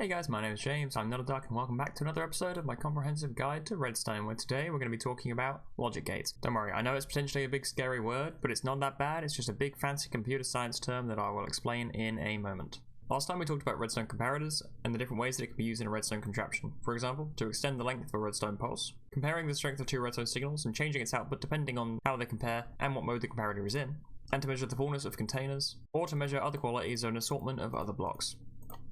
Hey guys, my name is James, I'm not a duck, and welcome back to another episode of my comprehensive guide to Redstone, where today we're going to be talking about logic gates. Don't worry, I know it's potentially a big scary word, but it's not that bad. It's just a big fancy computer science term that I will explain in a moment. Last time we talked about redstone comparators and the different ways that it can be used in a redstone contraption. For example, to extend the length of a redstone pulse, comparing the strength of two redstone signals and changing its output depending on how they compare and what mode the comparator is in, and to measure the fullness of containers, or to measure other qualities of an assortment of other blocks.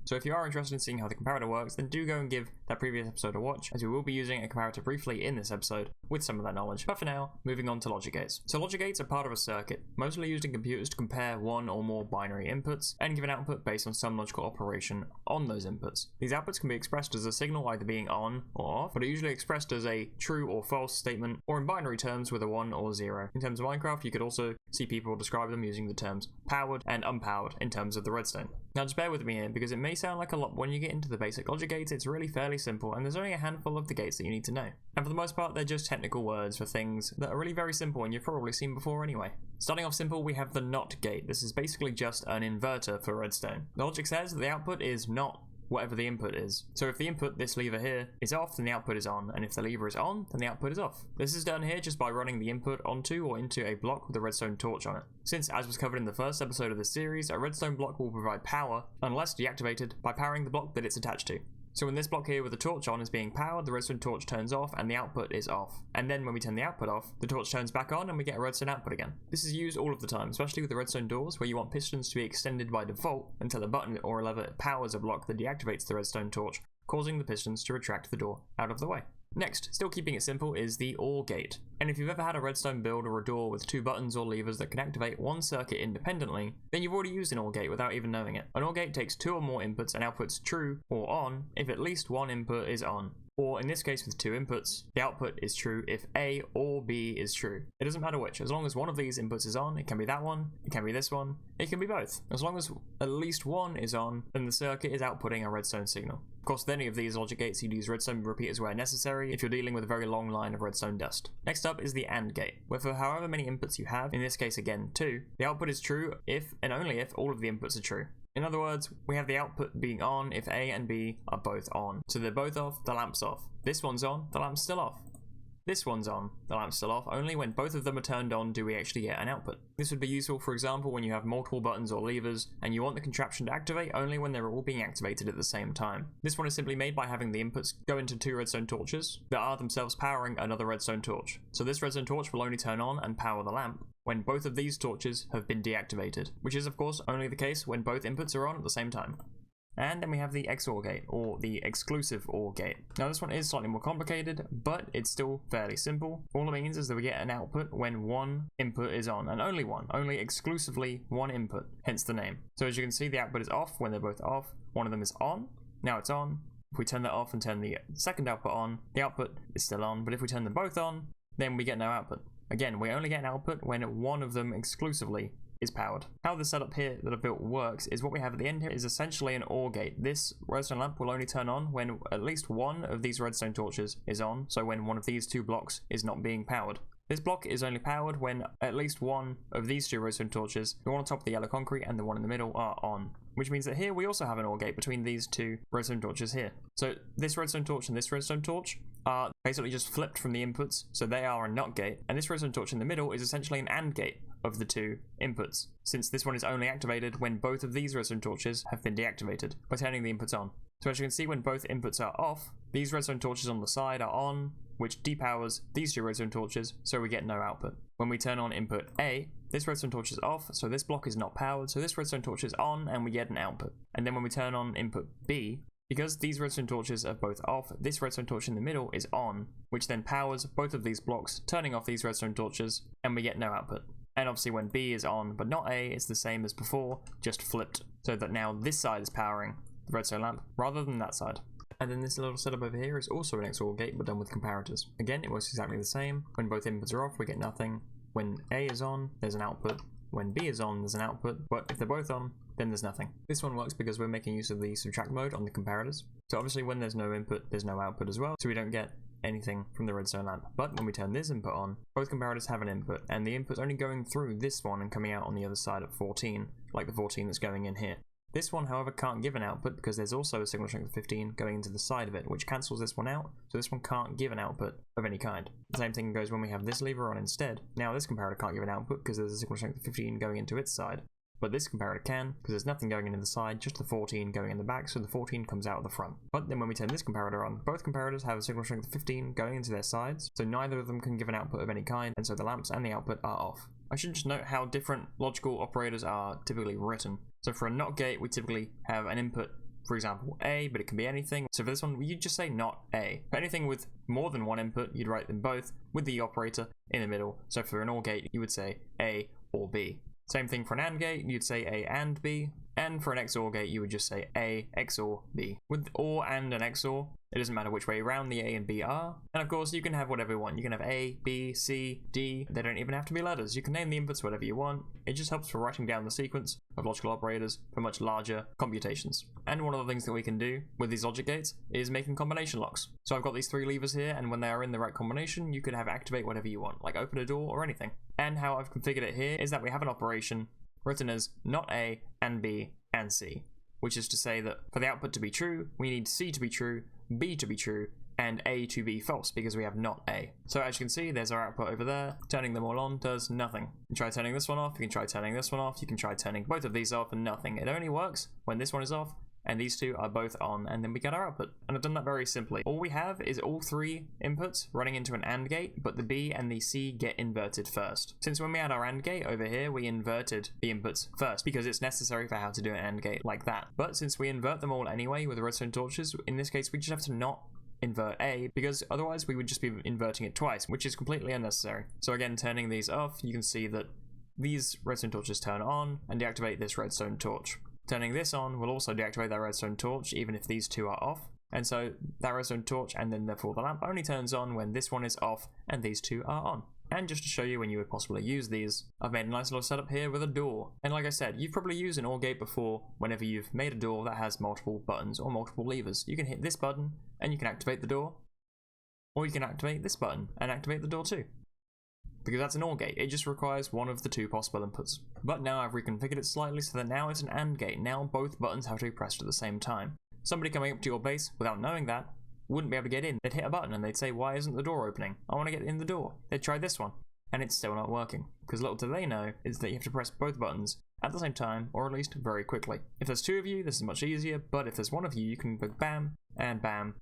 So if you are interested in seeing how the comparator works, then do go and give that previous episode a watch, as we will be using a comparator briefly in this episode with some of that knowledge. But for now, moving on to logic gates. So logic gates are part of a circuit, mostly used in computers to compare one or more binary inputs and give an output based on some logical operation on those inputs. These outputs can be expressed as a signal either being on or off, but are usually expressed as a true or false statement, or in binary terms with a 1 or 0. In terms of Minecraft, you could also see people describe them using the terms powered and unpowered in terms of the redstone. Now just bear with me here, because it may sound like a lot, but when you get into the basic logic gates, it's really fairly simple, and there's only a handful of the gates that you need to know. And for the most part, they're just technical words for things that are really very simple, and you've probably seen before anyway. Starting off simple, we have the NOT gate. This is basically just an inverter for redstone. The logic says that the output is not whatever the input is. So if the input, this lever here, is off, then the output is on, and if the lever is on, then the output is off. This is done here just by running the input onto or into a block with a redstone torch on it. Since, as was covered in the first episode of this series, a redstone block will provide power, unless deactivated, by powering the block that it's attached to. So when this block here with the torch on is being powered, the redstone torch turns off and the output is off. And then when we turn the output off, the torch turns back on and we get a redstone output again. This is used all of the time, especially with the redstone doors, where you want pistons to be extended by default until a button or a lever powers a block that deactivates the redstone torch, causing the pistons to retract the door out of the way. Next, still keeping it simple, is the OR gate. And if you've ever had a redstone build or a door with two buttons or levers that can activate one circuit independently, then you've already used an OR gate without even knowing it. An OR gate takes two or more inputs and outputs true or on if at least one input is on. Or in this case with two inputs, the output is true if A or B is true. It doesn't matter which, as long as one of these inputs is on. It can be that one, it can be this one, it can be both. As long as at least one is on, then the circuit is outputting a redstone signal. Of course, with any of these logic gates, you'd use redstone repeaters where necessary if you're dealing with a very long line of redstone dust. Next up is the AND gate, where for however many inputs you have, in this case again 2, the output is true if and only if all of the inputs are true. In other words, we have the output being on if A and B are both on. So they're both off, the lamp's off. This one's on, the lamp's still off. This one's on, the lamp's still off. Only when both of them are turned on do we actually get an output. This would be useful, for example, when you have multiple buttons or levers and you want the contraption to activate only when they're all being activated at the same time. This one is simply made by having the inputs go into two redstone torches that are themselves powering another redstone torch. So this redstone torch will only turn on and power the lamp when both of these torches have been deactivated, which is of course only the case when both inputs are on at the same time. And then we have the XOR gate, or the exclusive OR gate. Now this one is slightly more complicated, but it's still fairly simple. All it means is that we get an output when one input is on, and only exclusively one input, hence the name. So as you can see, the output is off when they're both off. One of them is on, now it's on. If we turn that off and turn the second output on, the output is still on, but if we turn them both on, then we get no output. Again, we only get an output when one of them exclusively is powered. How the setup here that I've built works is what we have at the end here is essentially an OR gate. This redstone lamp will only turn on when at least one of these redstone torches is on, so when one of these two blocks is not being powered. This block is only powered when at least one of these two redstone torches, the one on top of the yellow concrete and the one in the middle, are on. Which means that here we also have an OR gate between these two redstone torches here. So this redstone torch and this redstone torch are basically just flipped from the inputs, so they are a NOT gate, and this redstone torch in the middle is essentially an AND gate of the two inputs, since this one is only activated when both of these redstone torches have been deactivated by turning the inputs on. So as you can see, when both inputs are off, these redstone torches on the side are on, which depowers these two redstone torches, so we get no output. When we turn on input A, this redstone torch is off, so this block is not powered, so this redstone torch is on and we get an output. And then when we turn on input B, because these redstone torches are both off, this redstone torch in the middle is on, which then powers both of these blocks, turning off these redstone torches, and we get no output. And obviously when B is on but not A, it's the same as before, just flipped, so that now this side is powering the redstone lamp rather than that side. And then this little setup over here is also an XOR gate but done with comparators. Again, it works exactly the same. When both inputs are off, we get nothing. When A is on, there's an output. When B is on, there's an output, but if they're both on, then there's nothing. This one works because we're making use of the subtract mode on the comparators. So obviously when there's no input, there's no output as well, so we don't get anything from the redstone lamp. But when we turn this input on, both comparators have an input, and the input's only going through this one and coming out on the other side at 14, like the 14 that's going in here. This one, however, can't give an output because there's also a signal strength of 15 going into the side of it, which cancels this one out, so this one can't give an output of any kind. The same thing goes when we have this lever on instead. Now this comparator can't give an output because there's a signal strength of 15 going into its side, but this comparator can because there's nothing going into the side, just the 14 going in the back, so the 14 comes out of the front. But then when we turn this comparator on, both comparators have a signal strength of 15 going into their sides, so neither of them can give an output of any kind, and so the lamps and the output are off. I should just note how different logical operators are typically written. So for a NOT gate, we typically have an input, for example, A, but it can be anything. So for this one, you'd just say NOT A. For anything with more than one input, you'd write them both with the operator in the middle. So for an OR gate, you would say A or B. Same thing for an AND gate, you'd say A and B. And for an XOR gate, you would just say A XOR B. With OR and an XOR, it doesn't matter which way around the A and B are. And of course, you can have whatever you want. You can have A, B, C, D. They don't even have to be letters. You can name the inputs whatever you want. It just helps for writing down the sequence of logical operators for much larger computations. And one of the things that we can do with these logic gates is making combination locks. So I've got these three levers here, and when they are in the right combination, you could have activate whatever you want, like open a door or anything. And how I've configured it here is that we have an operation written as not A and B and C, which is to say that for the output to be true, we need C to be true, B to be true, and A to be false because we have not A. So as you can see, there's our output over there. Turning them all on does nothing. You can try turning this one off, you can try turning this one off, you can try turning both of these off and nothing. It only works when this one is off and these two are both on, and then we get our output. And I've done that very simply. All we have is all three inputs running into an AND gate, but the B and the C get inverted first. Since when we had our AND gate over here, we inverted the inputs first, because it's necessary for how to do an AND gate like that. But since we invert them all anyway with the redstone torches, in this case we just have to not invert A, because otherwise we would just be inverting it twice, which is completely unnecessary. So again, turning these off, you can see that these redstone torches turn on and deactivate this redstone torch. Turning this on will also deactivate that redstone torch, even if these two are off. And so that redstone torch and then therefore the lamp only turns on when this one is off and these two are on. And just to show you when you would possibly use these, I've made a nice little setup here with a door. And like I said, you've probably used an OR gate before whenever you've made a door that has multiple buttons or multiple levers. You can hit this button and you can activate the door, or you can activate this button and activate the door too. Because that's an OR gate, it just requires one of the two possible inputs. But now I've reconfigured it slightly so that now it's an AND gate. Now both buttons have to be pressed at the same time. Somebody coming up to your base without knowing that wouldn't be able to get in. They'd hit a button and they'd say, why isn't the door opening? I want to get in the door. They'd try this one, and it's still not working. Because little do they know is that you have to press both buttons at the same time, or at least very quickly. If there's two of you, this is much easier, but if there's one of you, you can go bam, and bam,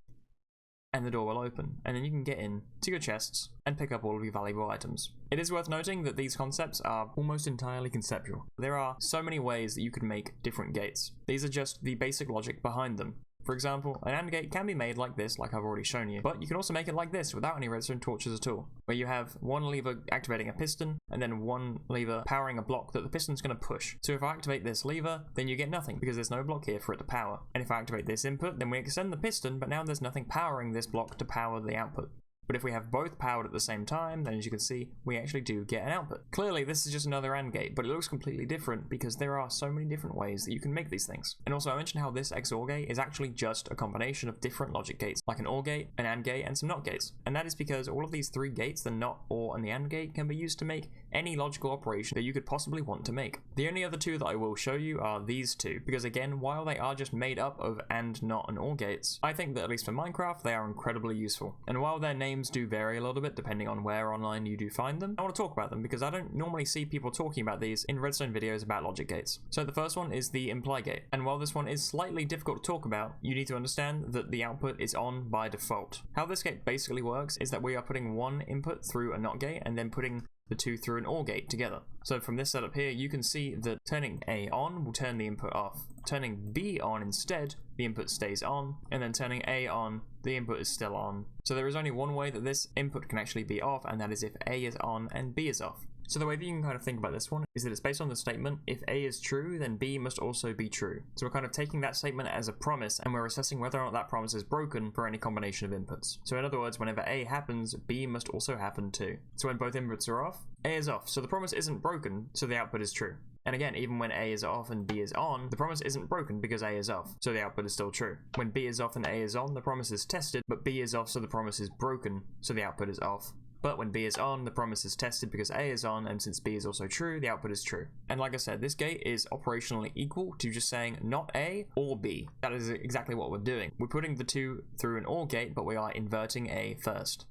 and the door will open, and then you can get in to your chests and pick up all of your valuable items. It is worth noting that these concepts are almost entirely conceptual. There are so many ways that you can make different gates. These are just the basic logic behind them. For example, an AND gate can be made like this, like I've already shown you, but you can also make it like this without any redstone torches at all, where you have one lever activating a piston, and then one lever powering a block that the piston's going to push. So if I activate this lever, then you get nothing, because there's no block here for it to power. And if I activate this input, then we extend the piston, but now there's nothing powering this block to power the output. But if we have both powered at the same time, then as you can see, we actually do get an output. Clearly, this is just another AND gate, but it looks completely different because there are so many different ways that you can make these things. And also, I mentioned how this XOR gate is actually just a combination of different logic gates, like an OR gate, an AND gate, and some NOT gates. And that is because all of these three gates, the NOT, OR, and the AND gate, can be used to make any logical operation that you could possibly want to make. The only other two that I will show you are these two, because again, while they are just made up of AND, NOT, and OR gates, I think that at least for Minecraft, they are incredibly useful. And while their names do vary a little bit depending on where online you do find them, I want to talk about them because I don't normally see people talking about these in redstone videos about logic gates. So the first one is the Imply gate, and while this one is slightly difficult to talk about, you need to understand that the output is on by default. How this gate basically works is that we are putting one input through a NOT gate and then putting the two through an OR gate together. So from this setup here, you can see that turning A on will turn the input off. Turning B on instead, the input stays on, and then turning A on, the input is still on. So there is only one way that this input can actually be off, and that is if A is on and B is off. So the way that you can kind of think about this one is that it's based on the statement, if A is true, then B must also be true. So we're kind of taking that statement as a promise, and we're assessing whether or not that promise is broken for any combination of inputs. So in other words, whenever A happens, B must also happen too. So when both inputs are off, A is off. So the promise isn't broken, so the output is true. And again, even when A is off and B is on, the promise isn't broken because A is off, so the output is still true. When B is off and A is on, the promise is tested, but B is off, so the promise is broken, so the output is off. But when B is on, the promise is tested because A is on, and since B is also true, the output is true. And like I said, this gate is operationally equal to just saying not A or B. That is exactly what we're doing. We're putting the two through an OR gate, but we are inverting A first.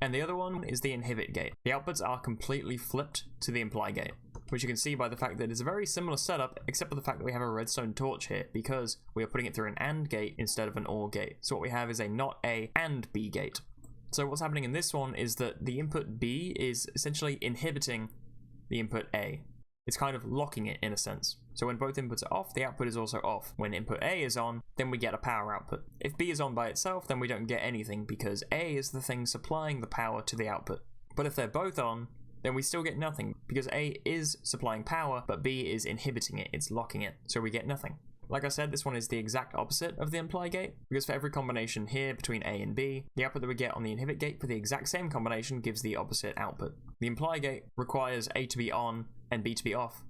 And the other one is the inhibit gate. The outputs are completely flipped to the imply gate, which you can see by the fact that it's a very similar setup, except for the fact that we have a redstone torch here, because we are putting it through an AND gate instead of an OR gate. So what we have is a not A and B gate. So what's happening in this one is that the input B is essentially inhibiting the input A. It's kind of locking it in a sense. So when both inputs are off, the output is also off. When input A is on, then we get a power output. If B is on by itself, then we don't get anything because A is the thing supplying the power to the output. But if they're both on, then we still get nothing because A is supplying power, but B is inhibiting it, it's locking it, so we get nothing. Like I said, this one is the exact opposite of the imply gate, because for every combination here between A and B, the output that we get on the inhibit gate for the exact same combination gives the opposite output. The imply gate requires A to be on and B to be off,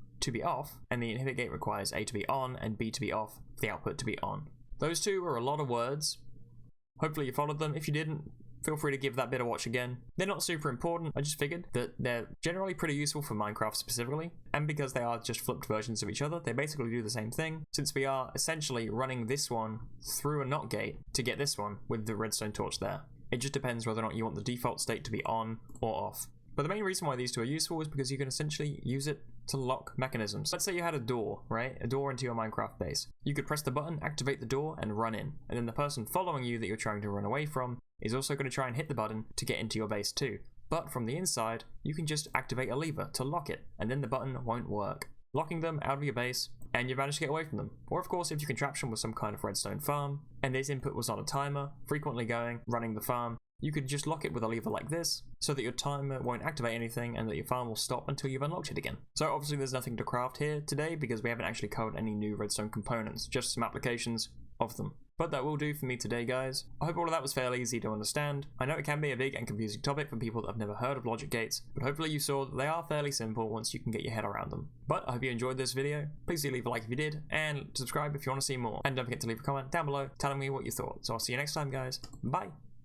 and the inhibit gate requires A to be on and B to be off for the output to be on. Those two are a lot of words. Hopefully you followed them. If you didn't, feel free to give that bit a watch again. They're not super important, I just figured that they're generally pretty useful for Minecraft specifically, and because they are just flipped versions of each other, they basically do the same thing, since we are essentially running this one through a NOT gate to get this one with the redstone torch there. It just depends whether or not you want the default state to be on or off. But the main reason why these two are useful is because you can essentially use it to lock mechanisms. Let's say you had a door, right? A door into your Minecraft base. You could press the button, activate the door, and run in. And then the person following you that you're trying to run away from is also going to try and hit the button to get into your base too. But from the inside, you can just activate a lever to lock it, and then the button won't work, locking them out of your base, and you've managed to get away from them. Or of course, if your contraption was some kind of redstone farm, and this input was on a timer, frequently going, running the farm, you could just lock it with a lever like this, so that your timer won't activate anything and that your farm will stop until you've unlocked it again. So obviously there's nothing to craft here today because we haven't actually covered any new redstone components, just some applications of them. But that will do for me today, guys. I hope all of that was fairly easy to understand. I know it can be a big and confusing topic for people that have never heard of logic gates, but hopefully you saw that they are fairly simple once you can get your head around them. But I hope you enjoyed this video. Please do leave a like if you did, and subscribe if you want to see more. And don't forget to leave a comment down below telling me what you thought. So I'll see you next time, guys. Bye!